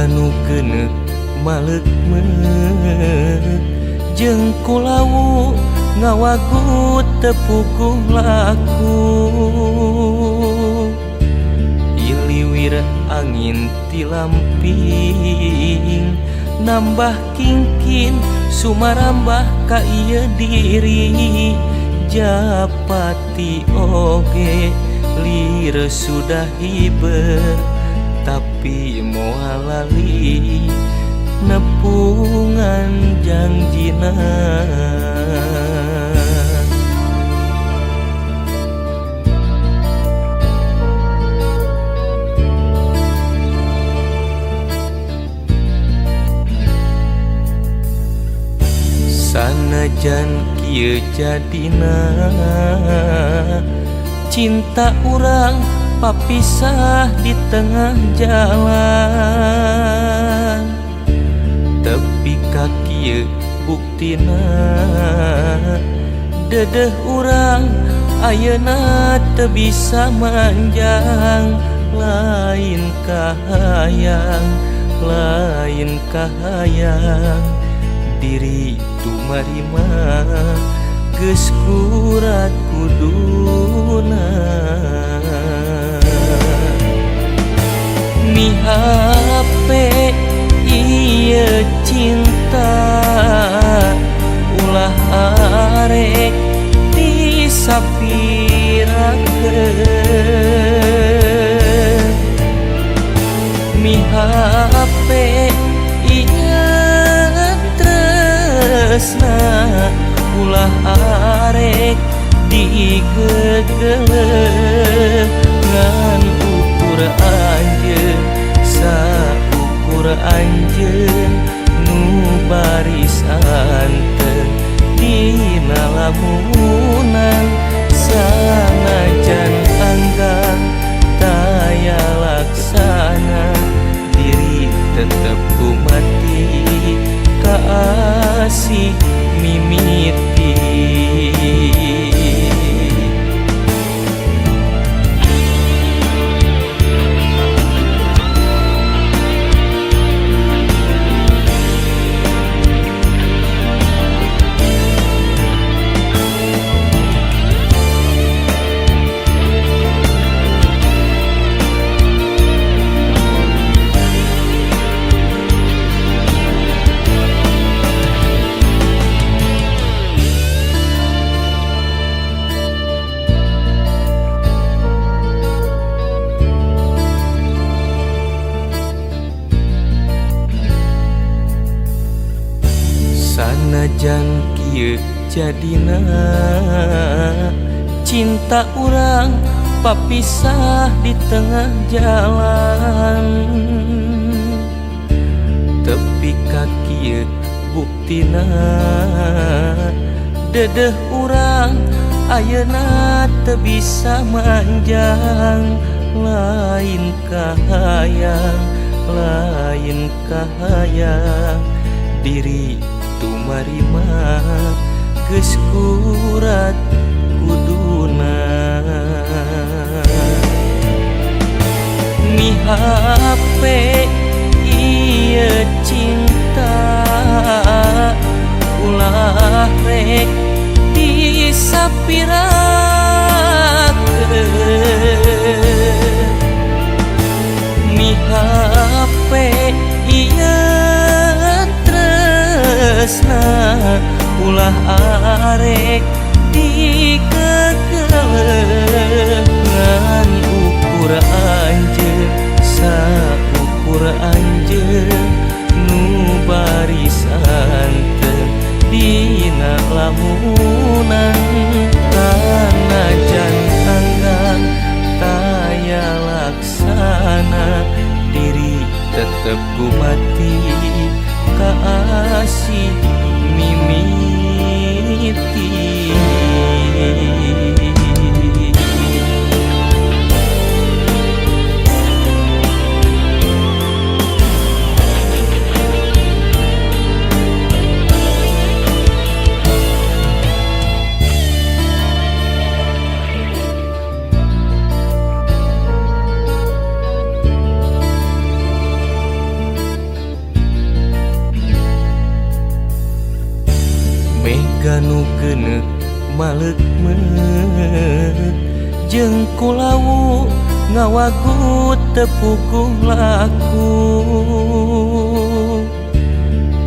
nu geuneuh maleuk-meuk jeung kulawu ngawagut tepuguh laku. Iliwir angin ti lamping nambah kingkin sumarambah ka ieu diri. Japati oge lir sudah hiber tapi moal lali nepungan janjina. Sanajan kieu jadina cinta urang papisah di tengah jalan. Tepi ka kieu buktina dedeh urang ayeuna teu bisa manjang. Lain kahayang diri tumarima geus kurat kuduna. Ni hape ieu cinta ulah arek disapirakeun. Mi hape tresna ulah arek digegeleuk ngan ukur anjeun saukur anjeun nu barisan teu dina lamunan. Sanajan anggang taya laksana diri tetep kumati kaasih mimiti. Sanajan kieu jadina cinta urang papisah di tengah jalan. Tepi ka kieu buktina dedeh urang ayeuna teu bisa manjang. Lain kahayang diri tumarima geus kurat kuduna. Mi hape ieu cinta ulah rek disapirakeun. Mi hape ieu tresna ulah arek digegeleuk ngan ukur anjeun saukur anjeun nu barisan teu dina lamunan. Sanajan anggang taya laksana diri tetep kumati kaasih mimiti. nu geuneuk maleukmeut jeung kulawu ngawagut tepuguh laku.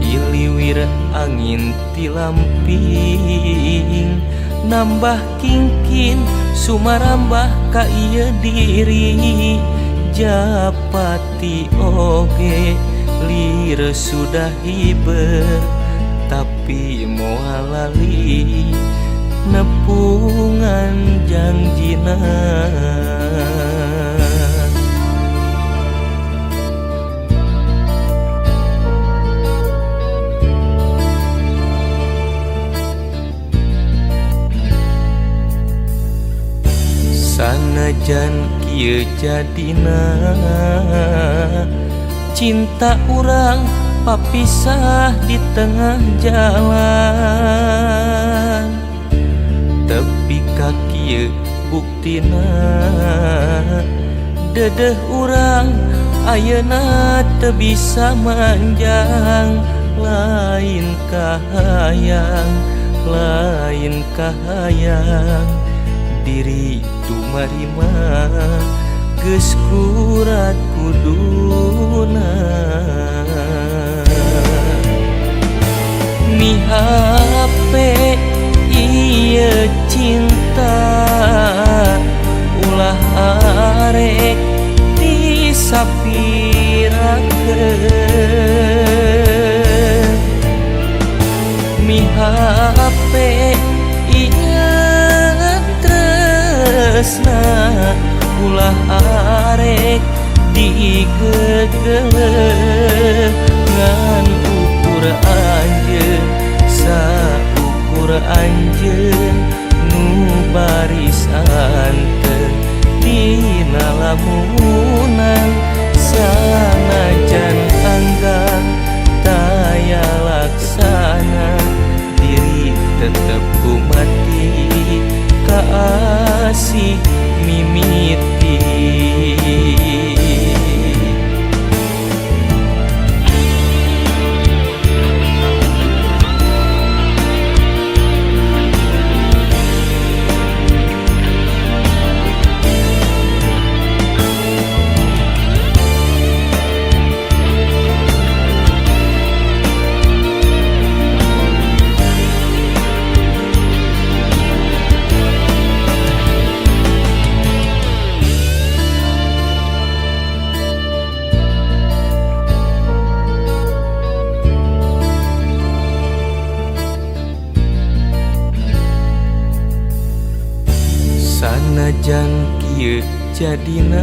Iliwir angin ti lamping nambah kingkin sumarambah ka ieu diri. Japati oge lir sudah hiber tapi moal lali nepungan janjina. Sanajan kieu jadina cinta urang papisah di tengah jalan. Tepi ka kieu buktina dedeh urang ayeuna teu bisa manjang. Lain kahayang diri tumarima geus kurat kuduna. Ni hape ieu cinta ulah arek disapirakeun. Mi hape ieu tresna ulah arek digegeleun. Ngan ukur anjeun saukur anjeun nu barisan teu dina lamunan. Sanajan anggang taya laksana diri tetep kumati kaasih mimiti. Sanajan kieu jadina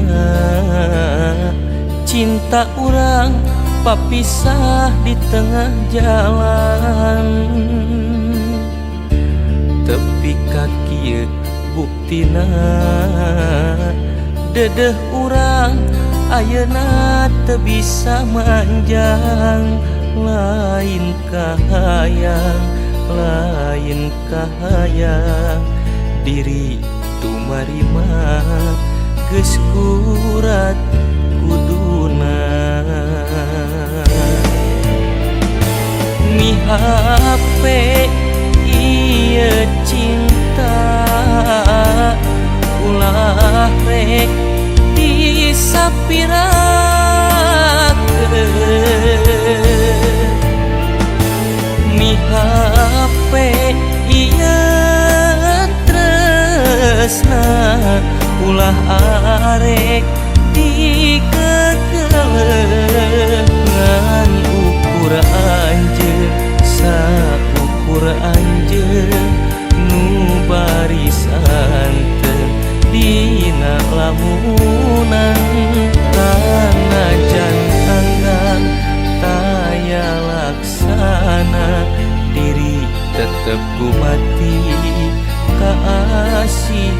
cinta urang papisah di tengah jalan. Tepi ka kieu buktina dedeh urang ayeuna teu bisa manjang. Lain kahayang diri tumarima geus kurat kuduna. Mi hape ieu cinta ulah rek disapirakeun. Mi hape ieu tresna ulah arek digegeleun. Ngan ukur anjeun saukur anjeun nu barisan teu dina lamunan. Sanajan anggang taya laksana diri tetep kumati kaasih